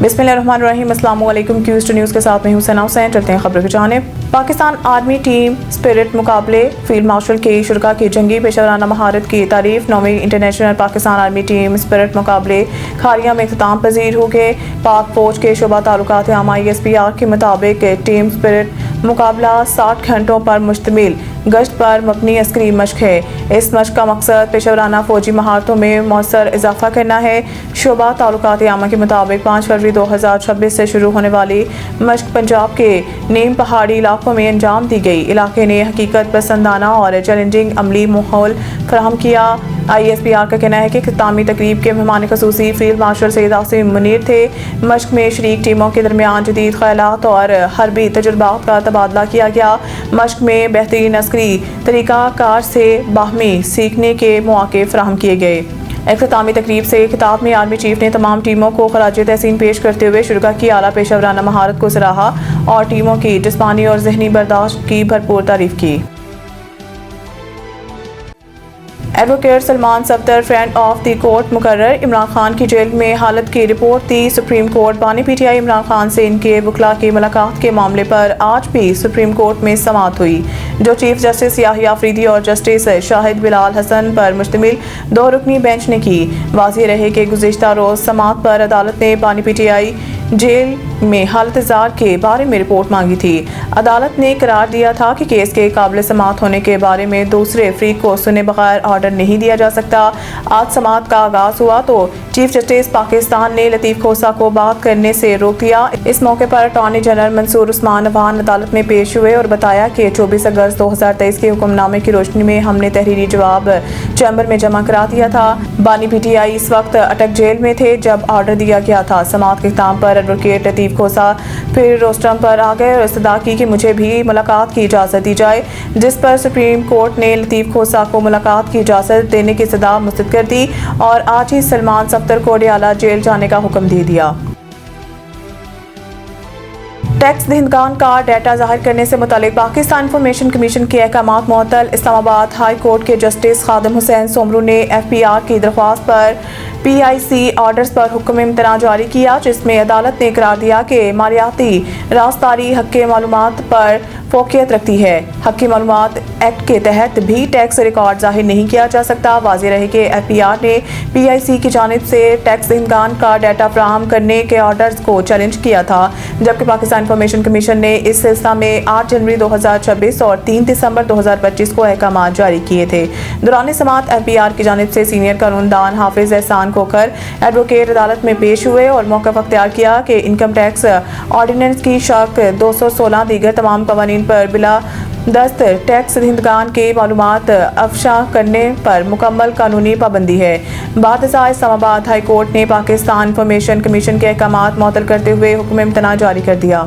बिस्मिल्लाहिर्रहमानिर्रहीम। अस्सलाम वालेकुम। क्यूज टू न्यूज़ के साथ मैं हूं सना हुसैन। चलते हैं खबरों की जानिब। पाकिस्तान आर्मी टीम स्पिरिट मुकाबले फील्ड मार्शल के शुरका की जंगी पेशेवराना महारत की तारीफ। 9वीं international Pakistan army team spirit मुकाबले खारिया में इख्तिताम पजीर हो गए। पाक फौज के शोबा ताल्लुकात आमा ISPR के मुताबिक टीम स्पिरिट मुकाबला 60 घंटों पर मुश्तमिल गश्त पर मबनी अस्करी मश्क है। इस मश्क का मकसद पेशेवराना फौजी महारतों में मौसर इजाफा करना है। शोबा ताल्लुकात आमा के मुताबिक 5 फरवरी 2026 से शुरू होने वाली मश्क पंजाब के नीम पहाड़ी इलाकों में अंजाम दी गई। इलाके ने हकीकत पसंदाना और चैलेंजिंग अमली माहौल फराहम किया। ISPR का कहना है कि इख्तितामी तकरीब के मेहमान खसूसी फील्ड मार्शल सैयद आसिम मुनीर थे। मश्क में शरीक टीमों के दरमियान जदीद ख्यालात और हरबी तजुर्बात का तबादला किया गया। मश्क में बेहतरीन अस्करी तरीक़ाकार से बाहमी सीखने के मौके फराहम किए गए। इख्तितामी तकरीब से खिताब में आर्मी चीफ ने तमाम टीमों को खराज तहसीन पेश करते हुए शुरका की आला पेशेवराना महारत को सराहा और टीमों की जिस्मानी और जहनी बर्दाश्त की भरपूर तारीफ की। Advocate Salman Safdar friend of the court मुकर्रर। इमरान खान की जेल में हालत की रिपोर्ट दी सुप्रीम कोर्ट। बानी PTI इमरान खान से इनके वकला की मुलाकात के मामले पर आज भी सुप्रीम कोर्ट में समाअत हुई, जो चीफ जस्टिस याहिया अफरीदी और जस्टिस शाहिद बिलाल हसन पर मुश्तमिल 2 रुकनी बेंच ने की। वाज़ेह रहे कि गुज़िश्ता रोज़ समाअत पर अदालत ने बानी PTI जेल में हालत जार के बारे में रिपोर्ट मांगी थी। अदालत ने करार दिया था कि केस के काबिल समाअत होने के बारे में दूसरे फरीक को सुने बगैर ऑर्डर नहीं दिया जा सकता। आज समाअत का आगाज हुआ तो चीफ जस्टिस पाकिस्तान ने लतीफ़ खोसा को बात करने से रोक दिया। इस मौके पर अटॉर्नी जनरल मंसूर उस्मान अवान अदालत में पेश हुए और बताया कि 24 अगस्त 2023 के हुक्मनामे की रोशनी में हमने तहरीरी जवाब चैम्बर में जमा करा दिया था। बानी PTI इस वक्त अटक जेल में थे जब ऑर्डर दिया गया था। समाअत के इख्तिताम पर एडवोकेट लतीफ़ खोसा फिर रोस्टम पर आ गए और इस्तदा की कि मुझे भी मुलाकात की इजाज़त दी जाए, जिस पर सुप्रीम कोर्ट ने लतीफ़ खोसा को मुलाकात की इजाज़त देने की सदा मुस्तरद कर दी और आज ही सलमान सफ्दर को अडयाला जेल जाने का हुक्म दे दिया। टैक्स दहिंदगान का डाटा जाहिर करने से मुतालिक पाकिस्तान इंफॉर्मेशन कमीशन के अहकामात मुअत्तल। इस्लामाबाद हाई कोर्ट के जस्टिस खादिम हुसैन सोमरू ने FPR की दरख्वास्त पर PIC ऑर्डर्स पर हुक्म इम्तना जारी किया, जिसमें अदालत ने करार दिया कि मालियाती राजदारी हक़ मालूमात पर फोकियत रखती है। हक़ मालूमात एक्ट के तहत भी टैक्स रिकॉर्ड जाहिर नहीं किया जा सकता। वाज़ेह रहे कि FPR ने PIC की जानिब से टैक्स दहिंदगान का डाटा फराहम करने के ऑर्डर्स को चैलेंज किया था, जबकि पाकिस्तान इंफॉर्मेशन कमीशन ने इस सिलसिला में 8 जनवरी 2026 और 3 दिसंबर 2025 को अहकामात जारी किए थे। दौरान समाअत FPR की जानिब से सीनियर कानूनदान हाफिज एहसान खोखर एडवोकेट अदालत में पेश हुए और मौक़िफ़ अख्तियार किया कि इनकम टैक्स ऑर्डिनेंस की शक 216 दीगर तमाम कवानीन पर बिला दस्त टैक्स दहिंदगान के मालूमात अफशा करने पर मुकम्मल कानूनी पाबंदी है। बाद इस्लामाबाद हाई कोर्ट ने पाकिस्तान इंफॉर्मेशन कमीशन के अहकामात मुअत्तल करते हुए हुक्म इम्तना जारी कर दिया।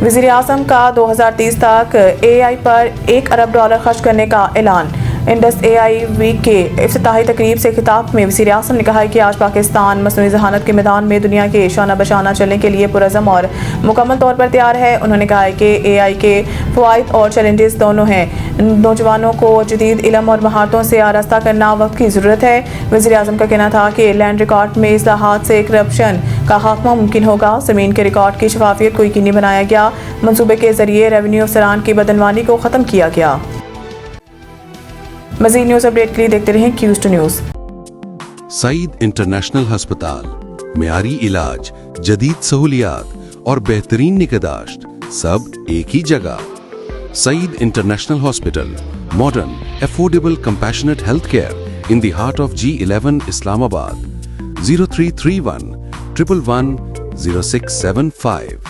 वज़ीर आज़म का 2030 तक AI पर $1 अरब खर्च करने का ऐलान। इंडस AI वीक के इफ्तिताही तकरीब से खिताब में वज़ीर आज़म ने कहा है कि आज पाकिस्तान मसनूई ज़हानत के मैदान में दुनिया के शाना बशाना चलने के लिए पुरज़म और मुकम्मल तौर पर तैयार है। उन्होंने कहा है कि AI के फ़वाइद और चैलेंजेस दोनों हैं। नौजवानों को जदीद इल्म और महारतों से आरास्ता करना वक्त की ज़रूरत है। वज़ीर आज़म का कहना था कि लैंड रिकॉर्ड में इस्लाहात से करप्शन का खात्मा मुमकिन होगा। ज़मीन के रिकॉर्ड की शफाफियत को यकीनी बनाया गया। मनसूबे के ज़रिए रेवेन्यू अफसरान की बदनवानी को ख़त्म किया गया। मज़ीद न्यूज़ अपडेट के लिए देखते रहें cues to news. Saeed international हस्पताल, मेयारी इलाज, जदीद सहूलियात और बेहतरीन निगहदाश्त सब एक ही जगह। Saeed international hospital, modern, affordable, compassionate health care in the heart of G11 Islamabad. 0331 111 0675।